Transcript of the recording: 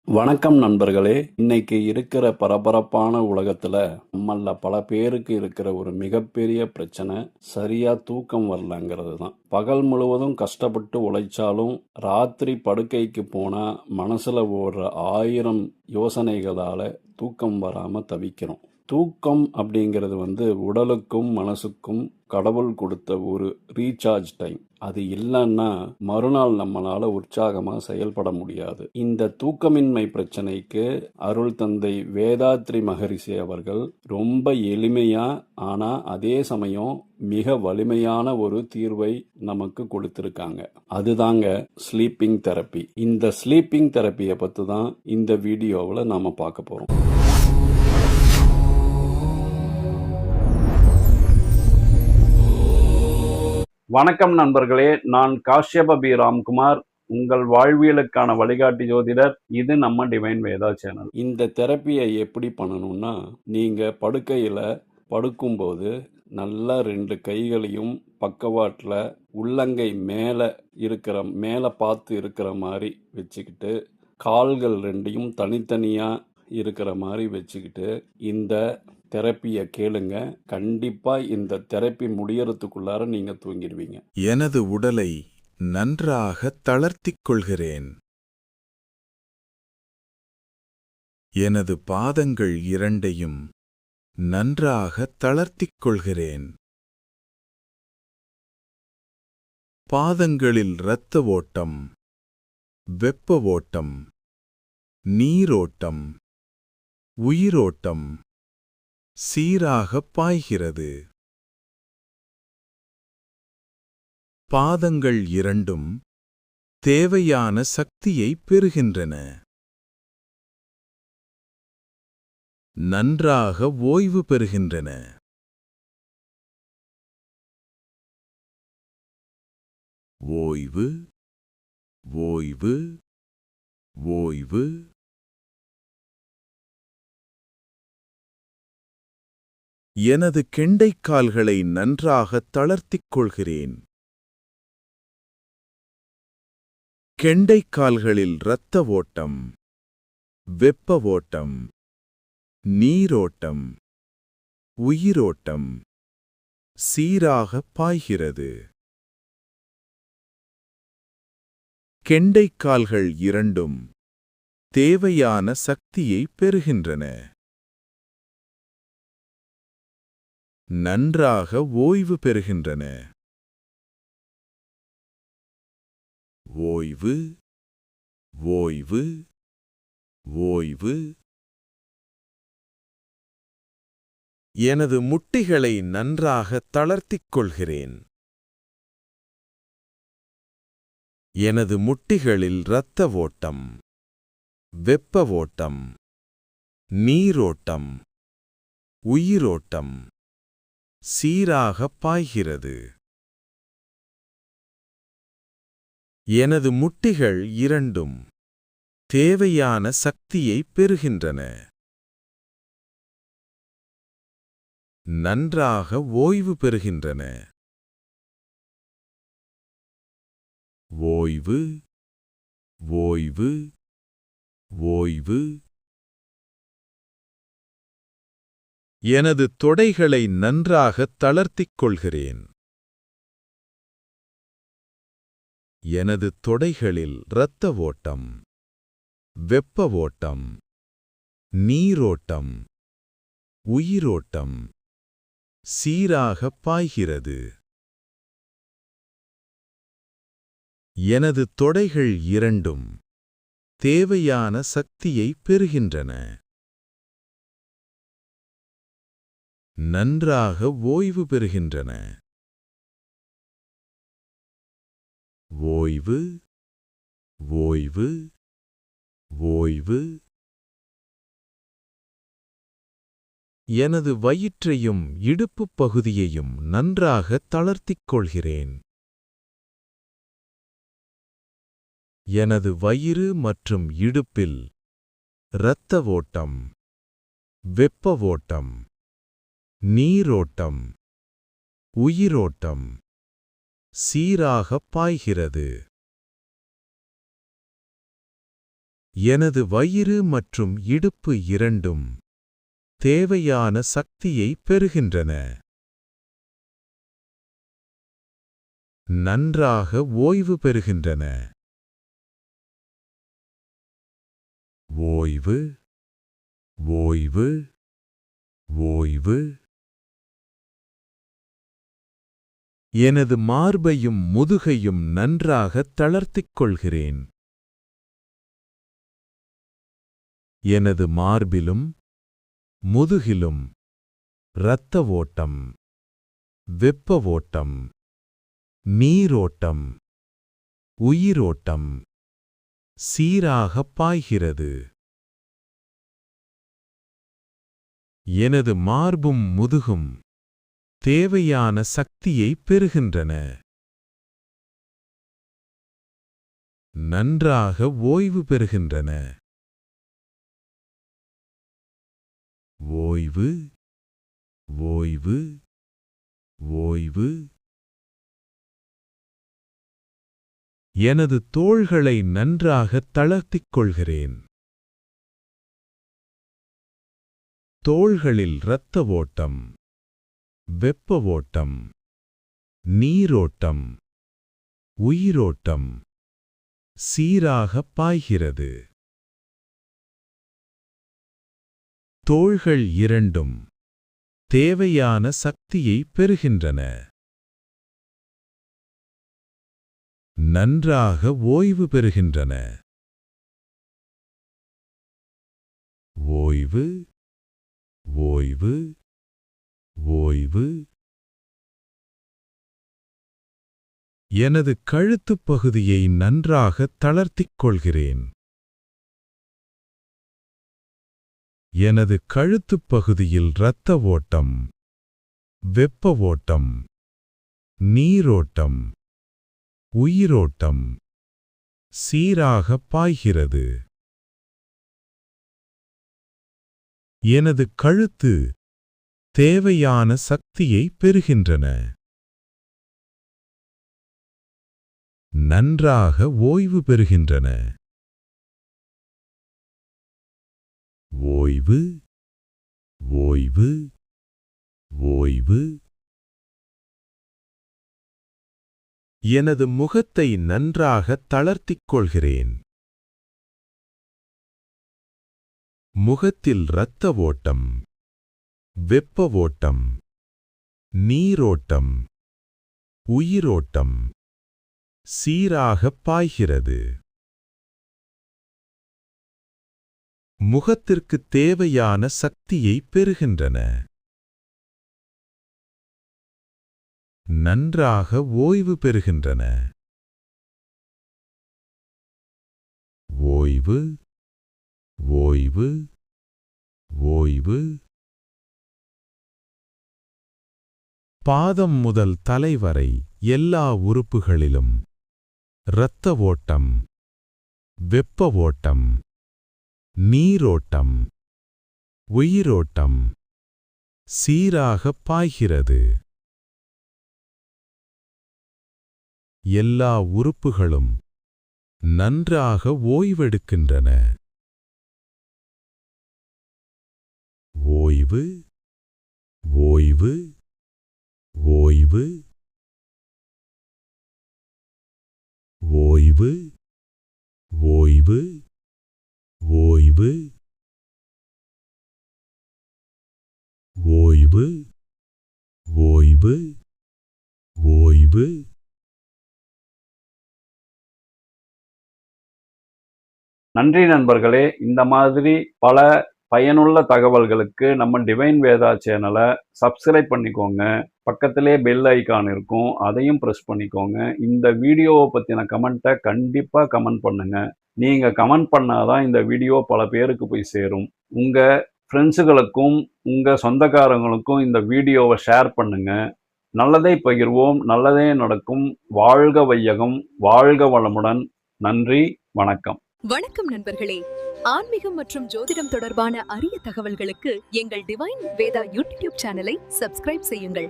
வணக்கம் நண்பர்களே. இன்னைக்கு இருக்கிற பரபரப்பான உலகத்துல நம்மள பல பேருக்கு இருக்கிற ஒரு மிகப்பெரிய பிரச்சனை சரியா தூக்கம் வரலங்கிறது தான். பகல் முழுவதும் கஷ்டப்பட்டு உழைச்சாலும் ராத்திரி படுக்கைக்கு போனா மனசுல ஓடுற 1000 யோசனைகளால தூக்கம் வராம தவிக்கிறோம். தூக்கம் அப்படிங்கிறது உடலுக்கும் மனசுக்கும் கடவுள் கொடுத்த ஒரு ரீசார்ஜ் டைம். அது இல்லைன்னா மறுநாள் நம்மளால உற்சாகமா செயல்பட முடியாது. இந்த தூக்கமின்மை பிரச்சனைக்கு அருள் தந்தை வேதாத்ரி மகரிஷி அவர்கள் ரொம்ப எளிமையா ஆனா அதே சமயம் மிக வலிமையான ஒரு தீர்வை நமக்கு கொடுத்திருக்காங்க. அதுதாங்க ஸ்லீப்பிங் தெரப்பி. இந்த ஸ்லீப்பிங் தெரப்பியை பத்தி தான் இந்த வீடியோவில் நாம பார்க்க போறோம். வணக்கம் நண்பர்களே, நான் காஷ்யப பி ராம்குமார், உங்கள் வாழ்வியலுக்கான வழிகாட்டி ஜோதிடர். இது நம்ம டிவைன் வேதா சேனல். இந்த தெரப்பியை எப்படி பண்ணணும்னா, நீங்க படுக்கையில படுக்கும்போது நல்லா 2 கைகளையும் பக்கவாட்டில் உள்ளங்கை மேலே பார்த்து இருக்கிற மாதிரி வச்சுக்கிட்டு, கால்கள் 2யும் தனித்தனியாக இருக்கிற மாதிரி வச்சுக்கிட்டு இந்த தெரப்பியை கேளுங்க. கண்டிப்பா இந்த தெரப்பி முடியறதுக்குள்ளார நீங்க தூங்கிடுவீங்க. எனது உடலை நன்றாக தளர்த்திக் கொள்கிறேன். எனது பாதங்கள் 2யும் நன்றாக தளர்த்திக் கொள்கிறேன். பாதங்களில் இரத்த ஓட்டம், வெப்ப ஓட்டம், நீரோட்டம், உயிரோட்டம் சீராகப் பாய்கிறது. பாதங்கள் 2ம் தேவையான சக்தியை பெறுகின்றன. நன்றாக ஓய்வு பெறுகின்றன. ஓய்வு, ஓய்வு, ஓய்வு. எனது கெண்டைக்கால்களை நன்றாக தளர்த்திக் கொள்கிறேன். கெண்டைக்கால்களில் இரத்த ஓட்டம், வெப்ப ஓட்டம், நீரோட்டம், உயிரோட்டம் சீராகப் பாய்கிறது. கெண்டைக்கால்கள் 2ம் தேவையான சக்தியை பெறுகின்றன. நன்றாக ஓய்வு பெறுகின்றன. ஓய்வு, ஓய்வு, ஓய்வு. எனது முட்டிகளை நன்றாக தளர்த்திக் கொள்கிறேன். எனது முட்டிகளில் இரத்த ஓட்டம், வெப்ப ஓட்டம், நீரோட்டம், உயிரோட்டம் சீராகப் பாய்கிறது. எனது முட்டிகள் 2ம் தேவையான சக்தியை பெறுகின்றன. நன்றாக ஓய்வு பெறுகின்றன. ஓய்வு, ஓய்வு, ஓய்வு. எனது தொடைகளை நன்றாக தளர்த்திக் கொள்கிறேன். எனது தொடைகளில் இரத்த ஓட்டம், வெப்ப ஓட்டம், நீரோட்டம், உயிரோட்டம் சீராகப் பாய்கிறது. எனது தொடைகள் 2ம் தேவையான சக்தியை பெறுகின்றன. நன்றாக ஓய்வு பெறுகின்றன. ஓய்வு, ஓய்வு, ஓய்வு. எனது வயிற்றையும் இடுப்புப் பகுதியையும் நன்றாக தளர்த்திக் கொள்கிறேன். எனது வயிறு மற்றும் இடுப்பில் இரத்த ஓட்டம், வெப்ப ஓட்டம், நீரோட்டம், உயிரோட்டம் சீராகப் பாய்கிறது. எனது வயிறு மற்றும் இடுப்பு இரண்டும் தேவையான சக்தியை பெறுகின்றன. நன்றாக ஓய்வு பெறுகின்றன. ஓய்வு, ஓய்வு, ஓய்வு. எனது மார்பையும் முதுகையும் நன்றாக தளர்த்திக் கொள்கிறேன். எனது மார்பிலும் முதுகிலும் இரத்த ஓட்டம், வெப்ப ஓட்டம், நீரோட்டம், உயிரோட்டம் சீராக பாய்கிறது. எனது மார்பும் முதுகும் தேவையான சக்தியை பெறுகின்றன. நன்றாக ஓய்வு பெறுகின்றன. ஓய்வு, ஓய்வு, ஓய்வு. எனது தோள்களை நன்றாக தளர்த்திக் கொள்கிறேன். தோள்களில் இரத்த ஓட்டம், வெப்ப ஓட்டம், நீரோட்டம், உயிரோட்டம் சீராக பாய்கிறது. தோள்கள் இரண்டும் தேவையான சக்தியை பெறுகின்றன. நன்றாக ஓய்வு பெறுகின்றன. ஓய்வு, ஓய்வு, ஓய்வு. எனது கழுத்துப் பகுதியை நன்றாக தளர்த்திக் கொள்கிறேன். எனது கழுத்துப் பகுதியில் இரத்த ஓட்டம், வெப்ப ஓட்டம், நீரோட்டம், உயிரோட்டம் சீராக பாய்கிறது. எனது கழுத்து தேவையான சக்தியை பெறுகின்றன. நன்றாக ஓய்வு பெறுகின்றன. ஓய்வு, ஓய்வு, ஓய்வு. எனது முகத்தை நன்றாக தளர்த்திக் கொள்கிறேன். முகத்தில் இரத்த ஓட்டம், வெப்ப ஓட்டம், நீரோட்டம், உயிரோட்டம் சீராக பாய்கிறது. முகத்திற்கு தேவையான சக்தியை பெறுகின்றன. நன்றாக ஓய்வு பெறுகின்றன. ஓய்வு, ஓய்வு, ஓய்வு. பாதம் முதல் தலை வரை எல்லா உறுப்புகளிலும் இரத்த ஓட்டம், வெப்ப ஓட்டம், நீரோட்டம், உயிரோட்டம் சீராக பாய்கிறது. எல்லா உறுப்புகளும் நன்றாக ஓய்வெடுக்கின்றன. ஓய்வு, ஓய்வு, ஓய்வு, ஓய்வு, ஓய்வு, ஓய்வு, ஓய்வு, ஓய்வு, ஓய்வு. நன்றி நண்பர்களே. இந்த மாதிரி பல பயனுள்ள தகவல்களுக்கு நம்ம டிவைன் வேதா சேனலை சப்ஸ்கிரைப் பண்ணிக்கோங்க. பக்கத்திலே பெல் ஐகான் இருக்கும், அதையும் ப்ரெஸ் பண்ணிக்கோங்க. இந்த வீடியோவை பற்றின கமெண்ட்டை கண்டிப்பாக கமெண்ட் பண்ணுங்க. நீங்கள் கமெண்ட் பண்ணாதான் இந்த வீடியோ பல பேருக்கு போய் சேரும். உங்கள் ஃப்ரெண்ட்ஸுகளுக்கும் உங்கள் சொந்தக்காரங்களுக்கும் இந்த வீடியோவை ஷேர் பண்ணுங்க. நல்லதை பகிர்வோம், நல்லதே நடக்கும். வாழ்க வையகம், வாழ்க வளமுடன். நன்றி, வணக்கம். வணக்கம் நண்பர்களே. ஆன்மீகம் மற்றும் ஜோதிடம் தொடர்பான அரிய தகவல்களுக்கு எங்கள் டிவைன் வேதா யூடியூப் சேனலை சப்ஸ்கிரைப் செய்யுங்கள்.